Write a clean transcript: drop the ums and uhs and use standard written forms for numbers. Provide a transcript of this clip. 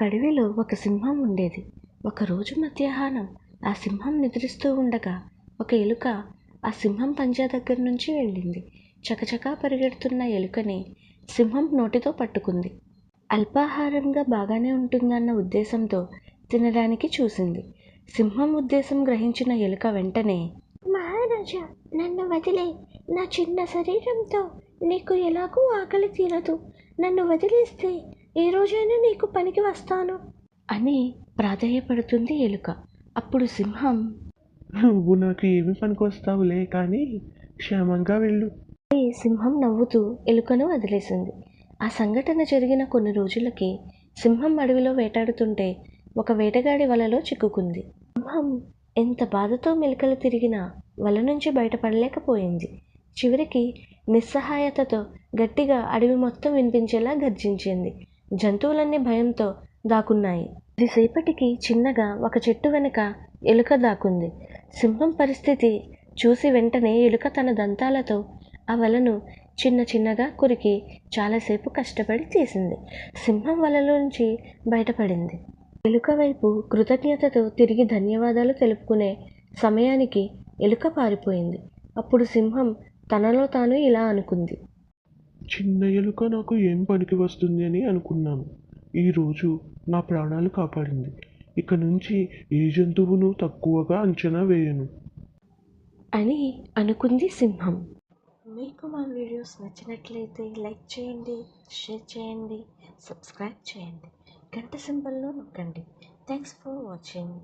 అడవిలో ఒక సింహం ఉండేది. ఒకరోజు మధ్యాహ్నం ఆ సింహం నిద్రిస్తూ ఉండగా ఒక ఎలుక ఆ సింహం పంజా దగ్గర నుంచి వెళ్ళింది. చకచకా పరిగెడుతున్న ఎలుకని సింహం నోటితో పట్టుకుంది. అల్పాహారంగా బాగానే ఉంటుందన్న ఉద్దేశంతో తినడానికి చూసింది. సింహం ఉద్దేశం గ్రహించిన ఎలుక వెంటనే, మహారాజా, నన్ను వదిలే. నా చిన్న శరీరంతో నీకు ఎలాగూ ఆకలి తీరదు. నన్ను వదిలేస్తే ఏ రోజైనా నీకు పనికి వస్తాను అని ప్రాధేయపడుతుంది ఎలుక. అప్పుడు సింహం, నువ్వు నాకు ఏమి పనికొస్తావులే, కానీ క్షేమంగా వెళ్ళు. సింహం నవ్వుతూ ఎలుకను వదిలేసింది. ఆ సంఘటన జరిగిన కొన్ని రోజులకి సింహం అడవిలో వేటాడుతుంటే ఒక వేటగాడి వలలో చిక్కుకుంది. సింహం ఎంత బాధతో మెలికలు తిరిగినా వల నుంచి బయటపడలేకపోయింది. చివరికి నిస్సహాయతతో గట్టిగా అడవి మొత్తం వినిపించేలా గర్జించింది. జంతువులన్నీ భయంతో దాక్కున్నాయి. కొద్దిసేపటికి చిన్నగా ఒక చెట్టు వెనుక ఎలుక దాక్కుంది. సింహం పరిస్థితి చూసి వెంటనే ఎలుక తన దంతాలతో ఆ వలను చిన్న చిన్నగా కొరికి చాలాసేపు కష్టపడి తీసింది. సింహం వలలోంచి బయటపడింది. ఎలుక వైపు కృతజ్ఞతతో తిరిగి ధన్యవాదాలు తెలుపుకునే సమయానికి ఎలుక పారిపోయింది. అప్పుడు సింహం తనలో తాను ఇలా అనుకుంది, చిన్న ఎలుక నాకు ఏం పనికి వస్తుంది అని అనుకున్నాను. ఈరోజు నా ప్రాణాలు కాపాడింది. ఇక నుంచి ఏ జంతువును తక్కువగా అంచనా వేయను అని అనుకుంది సింహం. మీకు మా వీడియోస్ నచ్చినట్లయితే లైక్ చేయండి, షేర్ చేయండి, సబ్స్క్రైబ్ చేయండి, గంట సింబల్ను నొక్కండి. Thanks for watching.